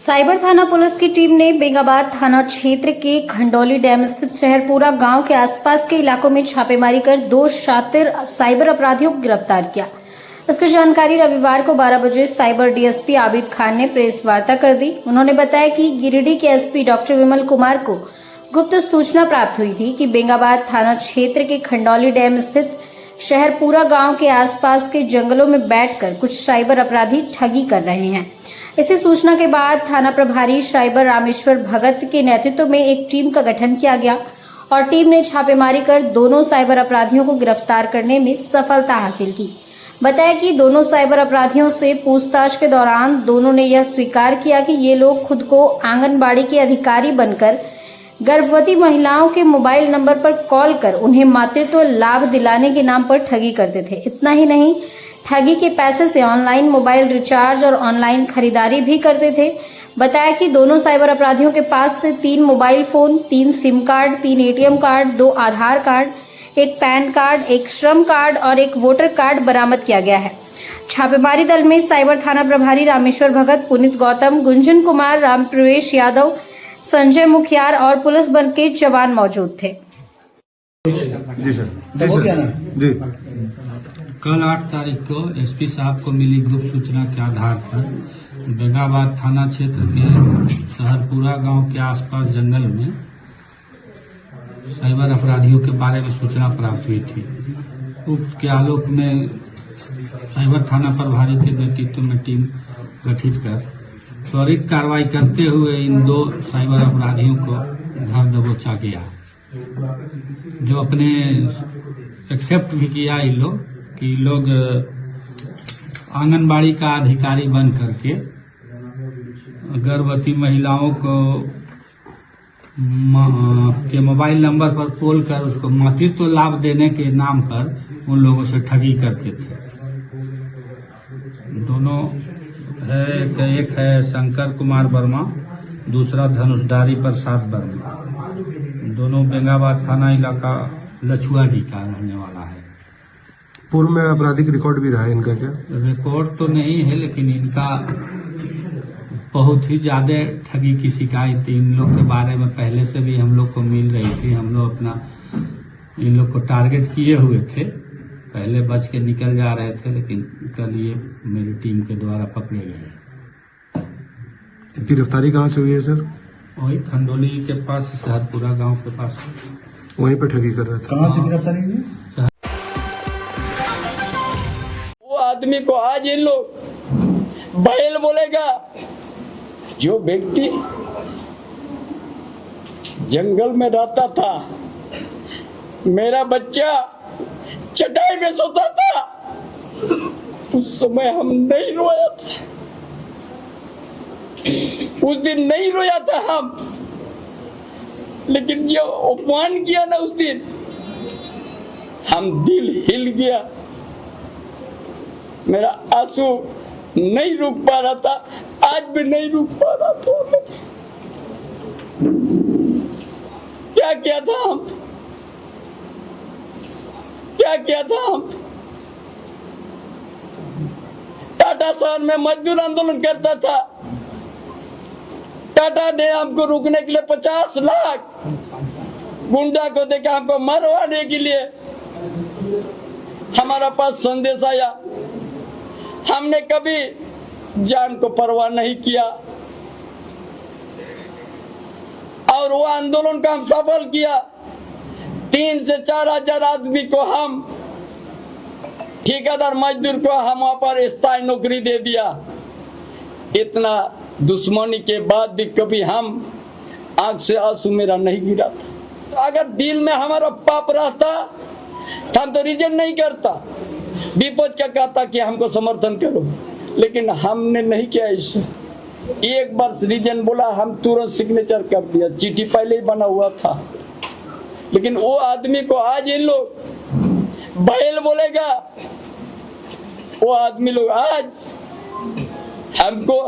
Cyber थाना police की team ने बेंगाबाद थाना क्षेत्र के खंडौली डैम स्थित शहरपुरा गांव के आसपास के इलाकों में छापेमारी कर 2 शातिर साइबर अपराधियों को गिरफ्तार किया। इसकी जानकारी रविवार को 12 बजे साइबर डीएसपी आबिद खान ने प्रेस वार्ता कर दी। उन्होंने बताया कि गिरिडीह के एसपी डॉक्टर विमल कुमार को गुप्त सूचना प्राप्त हुई थी कि बेंगाबाद थाना क्षेत्र के खंडौली डैम स्थित शहरपुरा गांव के आसपास के जंगलों में बैठकर कुछ साइबर अपराधी ठगी कर रहे हैं। इसी सूचना के बाद थाना प्रभारी साइबर रामेश्वर भगत के नेतृत्व में एक टीम का गठन किया गया और टीम ने छापेमारी कर दोनों साइबर अपराधियों को गिरफ्तार करने में सफलता हासिल की। बताया कि दोनों साइबर अपराधियों से पूछताछ के दौरान दोनों ने यह स्वीकार किया कि ये लोग खुद को आंगनबाड़ी के अधिकारी बनकर गर्भवती महिलाओं के मोबाइल नंबर पर कॉल कर उन्हें मातृत्व लाभ दिलाने के नाम पर ठगी करते थे। इतना ही नहीं, ठगी के पैसे से ऑनलाइन मोबाइल रिचार्ज और ऑनलाइन खरीदारी भी करते थे। बताया कि दोनों साइबर अपराधियों के पास से 3 mobile phone, 3 SIM card, 3 ATM card, 2 आधार कार्ड, 1 पैन कार्ड, 1 श्रम कार्ड और 1 वोटर कार्ड बरामद किया गया है। छापेमारी दल में साइबर थाना प्रभारी रामेश्वर भगत, पुनीत गौतम, गुंजन कुमार, राम प्रवेश यादव, संजय मुखियार और पुलिस बल के जवान मौजूद थे। जी सर। जी कल 8 तारीख को एसपी साहब को मिली गुप्त सूचना के आधार पर बेंगाबाद थाना क्षेत्र के शहरपुरा गांव के आसपास जंगल में साइबर अपराधियों के बारे में सूचना प्राप्त हुई थी। उक्त के आलोक में साइबर थाना प्रभारी के नेतृत्व में टीम गठित कर त्वरित कार्रवाई करते हुए इन 2 साइबर अपराधियों को धर दबोचा किया, जो अपने एक्सेप्ट भी किया इन लोग कि लोग आंगनबाड़ी का अधिकारी बन करके गर्भवती महिलाओं को के मोबाइल नंबर पर कॉल कर उसको मातृत्व लाभ देने के नाम पर उन लोगों से ठगी करते थे। दोनों एक है शंकर कुमार वर्मा, दूसरा धनुषधारी प्रसाद वर्मा। दोनों बेंगाबाद थाना इलाका लछुआडी का रहने वाला है। पूर्व में आपराधिक रिकॉर्ड भी रहा है इनका? क्या रिकॉर्ड तो नहीं है, लेकिन इनका बहुत ही ज्यादा ठगी की शिकायत इन लोग के बारे में पहले से भी हम लोग को मिल रही थी। हम लोग अपना इन लोग को टारगेट किए हुए थे, पहले बच के निकल जा रहे थे, लेकिन कल ये मेरी टीम के द्वारा पकड़े गए। गिरफ्तारी कहाँ से हुई है सर? वही खंडोली के पास, शहरपुरा गांव के पास, वहीं पर ठगी कर रहे थे। कहाँ से गिरफ्तारी हुई? वो आदमी को आज इन लोग बैल बोलेगा। जो व्यक्ति जंगल में रहता था, मेरा बच्चा चटाई में सोता था, उस समय हम नहीं रोया था, उस दिन नहीं रोया था हम, लेकिन जो अपमान किया ना उस दिन, हम दिल हिल गया। मेरा आंसू नहीं रुक पा रहा था, आज भी नहीं रुक पा रहा था। क्या किया था हम, क्या किया था हम? टाटा शहर में मजदूर आंदोलन करता था। टाटा ने हमको रुकने के लिए 50 लाख गुंडा को देखा, हमको मरवाने के लिए हमारा पास संदेश आया। हमने कभी जान को परवाह नहीं किया और वो आंदोलन का हम सफल किया। 3 से 4 हजार आदमी को हम ठेकेदार मजदूर को हम वहां पर स्थायी नौकरी दे दिया। इतना दुश्मनी के बाद भी कभी हम आंख से आंसू मेरा नहीं गिरा था। तो अगर दिल में हमारा पाप रहता तो हम तो रिजेक्ट नहीं करता, विपक्ष का कहता कि हमको समर्थन करो, लेकिन हमने नहीं किया। इसे एक बार रीजन बोला, हम तुरंत सिग्नेचर कर दिया। चिट्ठी पहले ही बना हुआ था, लेकिन वो आदमी को आज इन लोग बैल बोलेगा। वो आदमी लोग आज हमको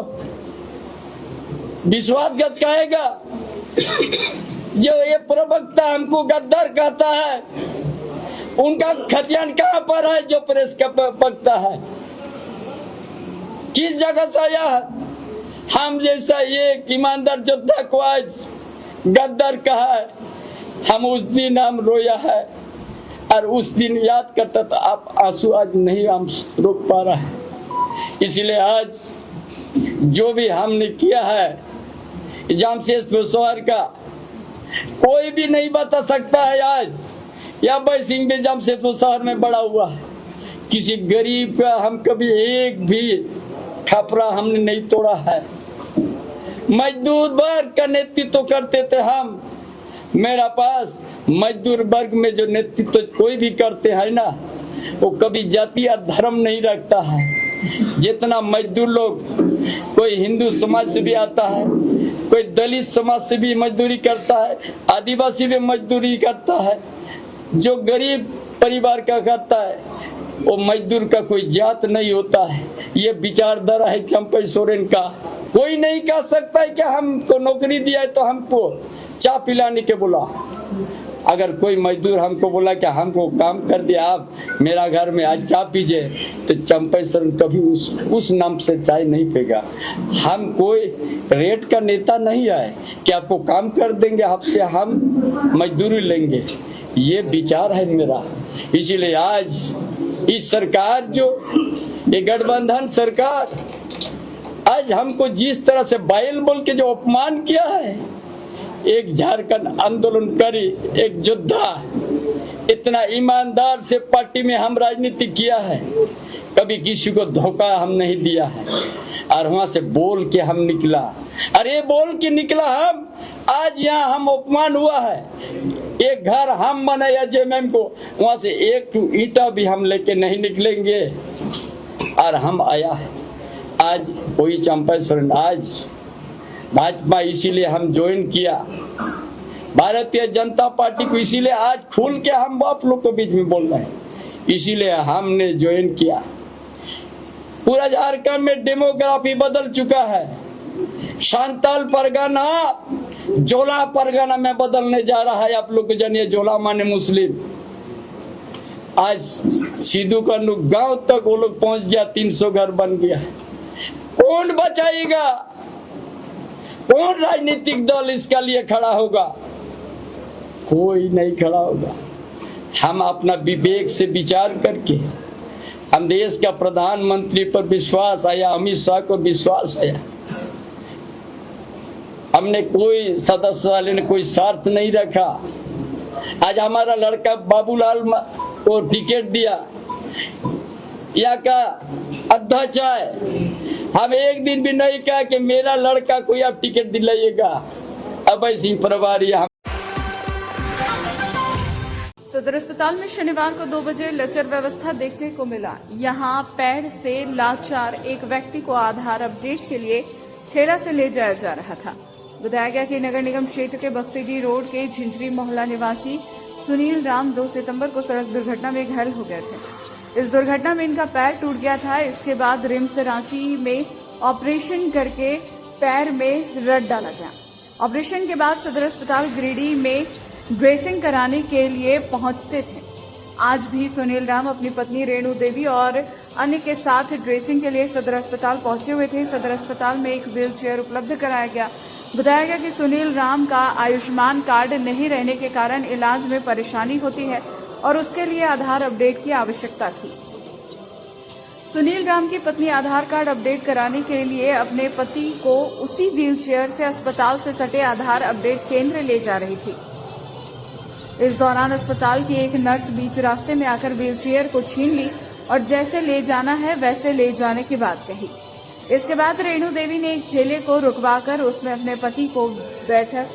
विश्वासघात कहेगा। जो ये प्रवक्ता हमको गद्दार कहता है, उनका खतियान कहाँ पर है? जो प्रेस का पकता है, किस जगह से आया है? हम जैसा एक ईमानदार योद्धा को आज गद्दार कहा है, हम उस दिन हम रोया है और उस दिन याद करता था। आप आंसू आज नहीं हम रोक पा रहा है। इसलिए आज जो भी हमने किया है जमशेदपुर शहर का कोई भी नहीं बता सकता है। आज या भाई सिंह भी जमशेदपुर शहर में बड़ा हुआ है, किसी गरीब का हम कभी एक भी खपरा हमने नहीं तोड़ा है। मजदूर वर्ग का नेतृत्व करते थे हम। मेरा पास मजदूर वर्ग में जो नेतृत्व कोई भी करते हैं ना, वो कभी जाति या धर्म नहीं रखता है। जितना मजदूर लोग, कोई हिंदू समाज से भी आता है, कोई दलित समाज से भी मजदूरी करता है, आदिवासी भी मजदूरी करता है, जो गरीब परिवार का करता है, वो मजदूर का कोई जात नहीं होता है। ये विचारधारा है चंपई सोरेन का। कोई नहीं कह सकता है कि हमको नौकरी दिया है तो हमको चाय पिलाने के बोला। अगर कोई मजदूर हमको बोला कि हमको काम कर दिया, आप मेरा घर में आज चाय पीजिए, तो चंपई सोरेन कभी उस नाम से चाय नहीं पिएगा। हम कोई रेट का नेता नहीं है कि आपको काम कर देंगे, आपसे हम मजदूरी लेंगे। ये विचार है मेरा। इसीलिए आज इस सरकार, जो ये गठबंधन सरकार, आज हमको जिस तरह से बाइल बोल के जो अपमान किया है, एक झारखंड आंदोलन करी एक योद्धा, इतना ईमानदार से पार्टी में हम राजनीति किया है, कभी किसी को धोखा हम नहीं दिया है। और वहां से बोल के हम निकला, अरे बोल के निकला हम। आज यहाँ हम अपमान हुआ है। एक घर हम बनाया जेएमएम को, वहां से एक टू ईंटा भी हम लेके नहीं निकलेंगे। और हम आया है आज कोई चंपई सोरेन, आज भाजपा इसीलिए हम ज्वाइन किया, भारतीय जनता पार्टी को इसीलिए आज खुल के हम आप लोग के बीच में बोल रहे हैं, इसीलिए हमने ज्वाइन किया। पूरा झारखंड में डेमोग्राफी बदल चुका है। सांताल परगना जोला परगना में बदलने जा रहा है। आप लोग को जानिए, जोला माने मुस्लिम। आज सिद्धू कन्नू गांव तक वो लोग पहुंच गया, 300 घर बन गया। कौन बचाएगा? कौन राजनीतिक दल इसका लिए खड़ा होगा? कोई नहीं खड़ा होगा। हम अपना विवेक से विचार करके, हम देश का प्रधानमंत्री पर विश्वास आया, अमित शाह को विश्वास आया, हमने कोई सदस्य वाले ने कोई स्वार्थ नहीं रखा। आज हमारा लड़का बाबूलाल को टिकट दिया, यहाँ का अध्यक्ष है। हम एक दिन भी नहीं कहा कि मेरा लड़का कोई आप टिकट दिलाइएगा। अभय सिंह प्रभारी। सदर अस्पताल में शनिवार को 2 बजे लचर व्यवस्था देखने को मिला। यहां पैर से लाचार एक व्यक्ति को आधार अपडेट के लिए ठेला से ले जाया जा रहा था। बताया गया कि नगर निगम क्षेत्र के बक्सीडी रोड के झिंझरी मोहल्ला निवासी सुनील राम 2 सितंबर को सड़क दुर्घटना में घायल हो गए थे। इस दुर्घटना में इनका पैर टूट गया था। इसके बाद रिम्स रांची में ऑपरेशन करके पैर में रड डाला गया। ऑपरेशन के बाद सदर अस्पताल गिरिडीह में ड्रेसिंग कराने के लिए पहुंचते थे। आज भी सुनील राम अपनी पत्नी रेणु देवी और अन्य के साथ ड्रेसिंग के लिए सदर अस्पताल पहुंचे हुए थे। सदर अस्पताल में एक व्हील चेयर उपलब्ध कराया गया। बताया गया कि सुनील राम का आयुष्मान कार्ड नहीं रहने के कारण इलाज में परेशानी होती है और उसके लिए आधार अपडेट की आवश्यकता थी। सुनील राम की पत्नी आधार कार्ड अपडेट कराने के लिए अपने पति को उसी व्हील चेयर से अस्पताल से सटे आधार अपडेट केंद्र ले जा रही थी। इस दौरान अस्पताल की एक नर्स बीच रास्ते में आकर व्हील चेयर को छीन ली और जैसे ले जाना है वैसे ले जाने की बात कही। इसके बाद रेणु देवी ने एक ठेले को रुकवाकर उसमें अपने पति को बैठक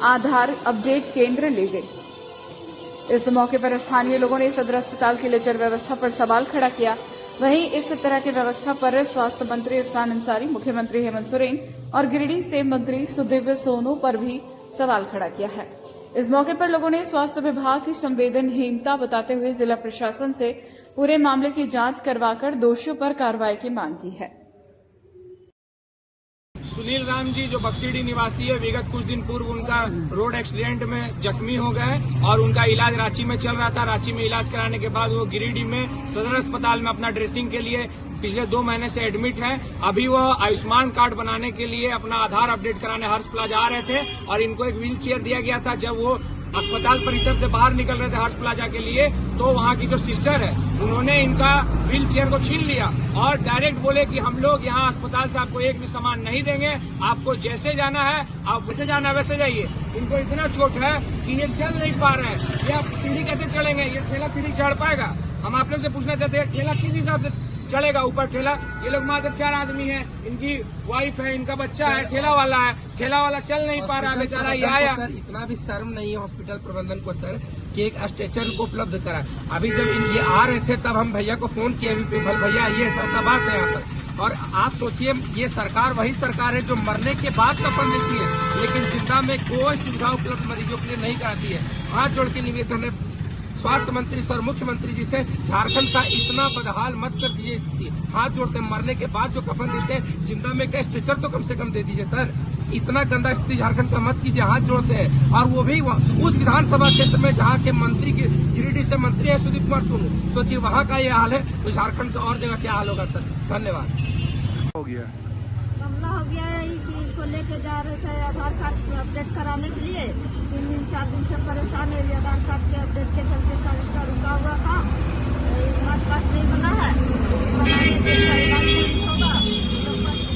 आधार अपडेट केंद्र ले गई। इस मौके पर स्थानीय लोगों ने सदर अस्पताल की लचर व्यवस्था पर सवाल खड़ा किया। वहीं इस तरह की व्यवस्था पर स्वास्थ्य मंत्री इरफान अंसारी, मुख्यमंत्री हेमंत सोरेन और गिरिडीह से मंत्री सुदिव्य सोनू पर भी सवाल खड़ा किया है। इस मौके पर लोगों ने स्वास्थ्य विभाग की संवेदनहीनता बताते हुए जिला प्रशासन से पूरे मामले की जांच करवाकर दोषियों पर कार्रवाई की मांग की है। सुनील राम जी जो बक्सीडी निवासी है, विगत कुछ दिन पूर्व उनका रोड एक्सीडेंट में जख्मी हो गए और उनका इलाज रांची में चल रहा था। रांची में इलाज कराने के बाद वो गिरिडीह में सदर अस्पताल में अपना ड्रेसिंग के लिए पिछले 2 महीने से एडमिट हैं। अभी वह आयुष्मान कार्ड बनाने के लिए अपना आधार अपडेट कराने हर्ष प्लाजा आ रहे थे और इनको एक व्हील चेयर दिया गया था। जब वो अस्पताल परिसर से बाहर निकल रहे थे हर्ष प्लाजा के लिए, तो वहाँ की जो सिस्टर है उन्होंने इनका व्हील चेयर को छीन लिया और डायरेक्ट बोले कि हम लोग यहाँ अस्पताल से आपको एक भी सामान नहीं देंगे, आपको जैसे जाना है आप वैसे जाना है वैसे जाइए। इनको इतना चोट है कि ये चल नहीं पा रहे हैं। ये आप सीढ़ी कैसे चढ़ेंगे? ये ठेला सीढ़ी चढ़ पाएगा? हम आप लोग से पूछना चाहते हैं ठेला किस हिसाब से चढ़ेगा ऊपर ठेला? ये लोग मात्र 4 आदमी हैं, इनकी वाइफ है, इनका बच्चा है, ठेला वाला चल नहीं पा रहा है बेचारा। ये आया सर, इतना भी शर्म नहीं है हॉस्पिटल प्रबंधन को सर कि एक स्ट्रेचर को उपलब्ध करा। अभी जब ये आ रहे थे तब हम भैया को फोन किए, भैया ये ऐसा बात है यहाँ पर। और आप सोचिए ये सरकार वही सरकार है जो मरने के बाद कफन देती है, लेकिन जिंदा में कोई सुविधा उपलब्ध मरीजों के लिए नहीं कराती है। हाथ जोड़ के निवेदन है स्वास्थ्य मंत्री सर, मुख्यमंत्री जी से, झारखंड का इतना बदहाल मत कर दीजिए स्थिति। हाथ जोड़ते मरने के बाद जो कफन देते हैं, जिंदा में का स्ट्रेचर तो कम से कम दे दीजिए सर। इतना गंदा स्थिति झारखंड का मत कीजिए। हाथ जोड़ते हैं। और वो भी उस विधानसभा क्षेत्र में जहाँ के मंत्री गिरिडीह से मंत्री है सुदीप कुमार सोनू, सोचिए वहाँ का ये हाल है तो झारखंड का और जगह क्या हाल होगा सर। धन्यवाद। हो गया मामला हो गया है कि इसको लेके जा रहे थे आधार कार्ड अपडेट कराने के लिए। 3 दिन 4 दिन से परेशान है। आधार कार्ड के अपडेट के चलते सर इसका रुका हुआ था। स्मार्ट कार्ड नहीं बना है, बनाने के लिए इलाज नहीं होगा।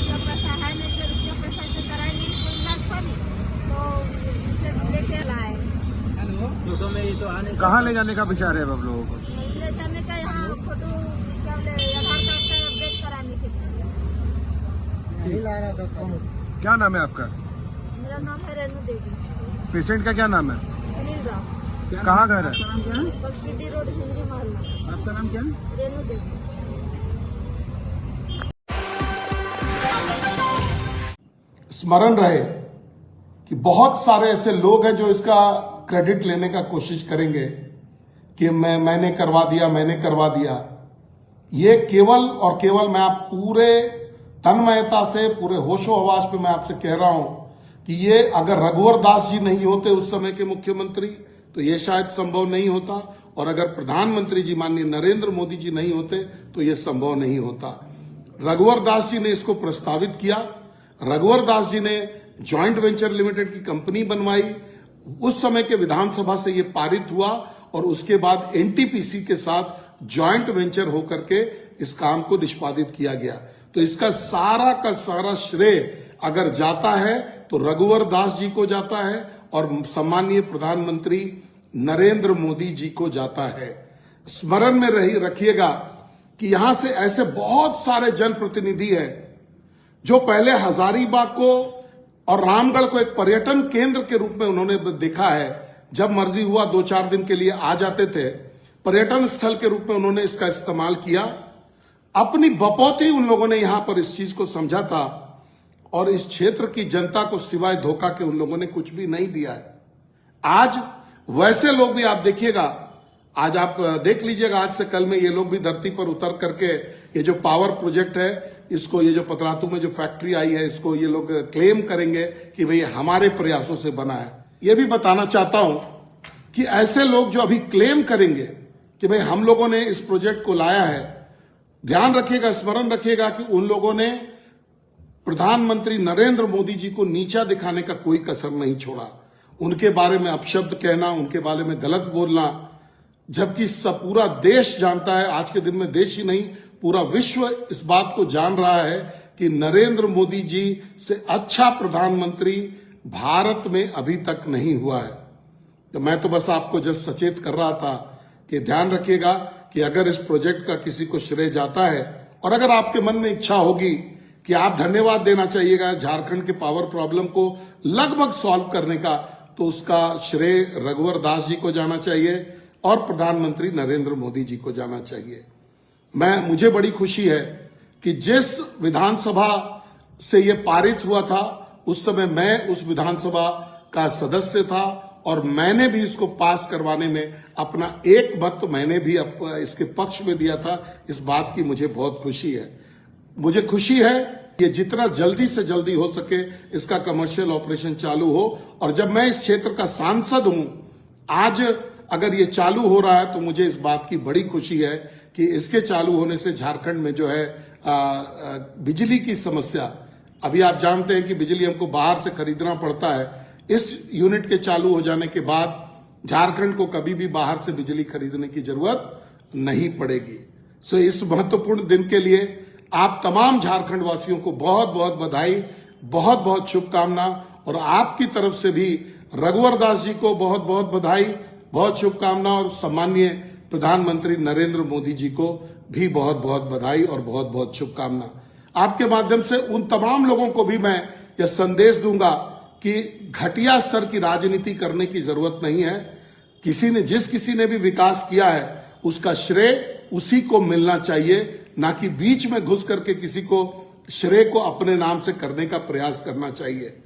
जब पैसा है नहीं तो रुपया पैसा से कराएंगे इसको इलाज पानी, तो इसे लेके लाए। कहाँ ले जाने का विचार है अब लोगों को? ले जाने का यहाँ फोटो क्या बोले आधार कार्ड का अपडेट कराने के लिए। क्या नाम है आपका? मेरा नाम है रेणु देवी। पेशेंट का क्या नाम है? अनिल राव। कहाँ घर है? बसरीडी रोड सिंगरी मोहल्ला। आपका नाम क्या? रेणु देवी। स्मरण रहे कि बहुत सारे ऐसे लोग हैं जो इसका क्रेडिट लेने का कोशिश करेंगे कि मैंने करवा दिया। ये केवल और केवल मैं आप पूरे तन्मयता से, पूरे होशो हवास पे मैं आपसे कह रहा हूं कि ये अगर रघुवर दास जी नहीं होते उस समय के मुख्यमंत्री तो ये शायद संभव नहीं होता, और अगर प्रधानमंत्री जी माननीय नरेंद्र मोदी जी नहीं होते तो ये संभव नहीं होता। रघुवर दास जी ने इसको प्रस्तावित किया। रघुवर दास जी ने जॉइंट वेंचर लिमिटेड की कंपनी बनवाई। उस समय के विधानसभा से ये पारित हुआ और उसके बाद एनटीपीसी के साथ जॉइंट वेंचर होकर के इस काम को निष्पादित किया गया। तो इसका सारा का सारा श्रेय अगर जाता है तो रघुवर दास जी को जाता है और सम्मानीय प्रधानमंत्री नरेंद्र मोदी जी को जाता है। स्मरण में रखिएगा कि यहां से ऐसे बहुत सारे जनप्रतिनिधि हैं जो पहले हजारीबाग को और रामगढ़ को एक पर्यटन केंद्र के रूप में उन्होंने देखा है। जब मर्जी हुआ 2-4 दिन के लिए आ जाते थे। पर्यटन स्थल के रूप में उन्होंने इसका इस्तेमाल किया। अपनी बपौती उन लोगों ने यहां पर इस चीज को समझा था और इस क्षेत्र की जनता को सिवाय धोखा के उन लोगों ने कुछ भी नहीं दिया है। आज वैसे लोग भी आप देखिएगा, आज आप देख लीजिएगा, आज से कल में ये लोग भी धरती पर उतर करके ये जो पावर प्रोजेक्ट है इसको, ये जो पतरातू में जो फैक्ट्री आई है इसको ये लोग क्लेम करेंगे कि भाई हमारे प्रयासों से बना है। ये भी बताना चाहता हूं कि ऐसे लोग जो अभी क्लेम करेंगे कि भाई हम लोगों ने इस प्रोजेक्ट को लाया है, ध्यान रखिएगा, स्मरण रखिएगा कि उन लोगों ने प्रधानमंत्री नरेंद्र मोदी जी को नीचा दिखाने का कोई कसर नहीं छोड़ा। उनके बारे में अपशब्द कहना, उनके बारे में गलत बोलना, जबकि सब पूरा देश जानता है, आज के दिन में देश ही नहीं पूरा विश्व इस बात को जान रहा है कि नरेंद्र मोदी जी से अच्छा प्रधानमंत्री भारत में अभी तक नहीं हुआ है। तो मैं तो बस आपको जस्ट सचेत कर रहा था कि ध्यान रखिएगा कि अगर इस प्रोजेक्ट का किसी को श्रेय जाता है और अगर आपके मन में इच्छा होगी कि आप धन्यवाद देना चाहिएगा झारखंड के पावर प्रॉब्लम को लगभग सॉल्व करने का, तो उसका श्रेय रघुवर दास जी को जाना चाहिए और प्रधानमंत्री नरेंद्र मोदी जी को जाना चाहिए। मुझे बड़ी खुशी है कि जिस विधानसभा से ये पारित हुआ था उस समय मैं उस विधानसभा का सदस्य था और मैंने भी इसको पास करवाने में अपना एक मत मैंने भी इसके पक्ष में दिया था। इस बात की मुझे बहुत खुशी है। मुझे खुशी है ये जितना जल्दी से जल्दी हो सके इसका कमर्शियल ऑपरेशन चालू हो, और जब मैं इस क्षेत्र का सांसद हूं आज अगर ये चालू हो रहा है तो मुझे इस बात की बड़ी खुशी है कि इसके चालू होने से झारखंड में जो है बिजली की समस्या, अभी आप जानते हैं कि बिजली हमको बाहर से खरीदना पड़ता है। इस यूनिट के चालू हो जाने के बाद झारखंड को कभी भी बाहर से बिजली खरीदने की जरूरत नहीं पड़ेगी। सो इस महत्वपूर्ण दिन के लिए आप तमाम झारखंड वासियों को बहुत बहुत बधाई, बहुत बहुत शुभकामना, और आपकी तरफ से भी रघुवर दास जी को बहुत बहुत बधाई, बहुत शुभकामना, और सम्माननीय प्रधानमंत्री नरेंद्र मोदी जी को भी बहुत बहुत बधाई और बहुत बहुत शुभकामना। आपके माध्यम से उन तमाम लोगों को भी मैं यह संदेश दूंगा कि घटिया स्तर की राजनीति करने की जरूरत नहीं है। जिस किसी ने भी विकास किया है उसका श्रेय उसी को मिलना चाहिए, ना कि बीच में घुस करके किसी को श्रेय को अपने नाम से करने का प्रयास करना चाहिए।